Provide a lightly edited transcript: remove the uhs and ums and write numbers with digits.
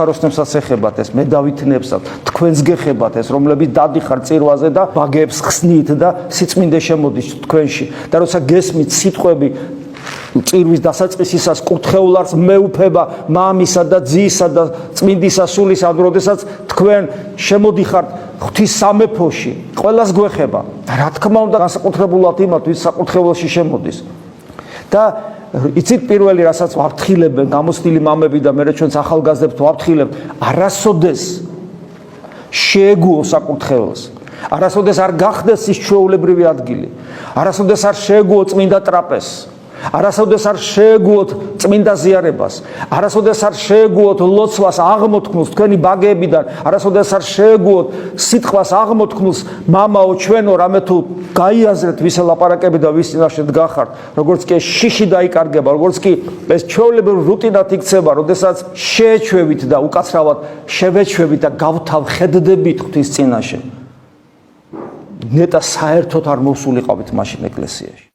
ქაროსნებსაც ეხებათ ეს, მე დავითნებსათ, თქვენს გეხებათ ეს, რომლებიც დადიხარ წირვაზე და ბაგეებს ხსნით და სიწმინდე შემოდის თქვენში. და როცა გესმით სიტყვები წირვის დასაწყისისას კურთხეულს მეუფება მამისა და ძისა და წმინდისა სულის ამ როდესაც თქვენ შემოდიხართ ღვთის სამეფოში, ყველას გვეხება. რა თქმა უნდა, განსაკუთრებულად იმათ, ვის საკურთხეველში შემოდის. და იცით პირველი რასაც ვაფრთხილებენ გამოცდილი მამები და მე ჩვენც ახალგაზრდებს ვაფრთხილებთ, არასოდეს შეეგუო საკურთხეველს. არასოდეს არ გახდეს ის ჩვეულებრივი ადგილი. არასოდეს არ შეეგუო წმინდა ტრაპეზს. არასოდეს არ შეეგუოთ წმინდა ზიარებას, არასოდეს არ შეეგუოთ ლოცვას აღმოთქმულს თქვენი ბაგეებიდან, არასოდეს არ შეეგუოთ სიტყვას აღმოთქმულს მამაო ჩვენო, რამე თუ გაიაზრეთ ვის ელაპარაკები და ვის წინაშე დგახართ, როგორც კი შიში დაიკარგება, როგორც კი ეს ჩვეულებრივი რუტინად იქცება, როდესაც შეეჩვევით და უკაცრავად შევეჩვევით და გავთავხედდებით ღვთის წინაშე. ნეტა საერთოდ არ მოსულიყავით მაშინ ეკლესიაში.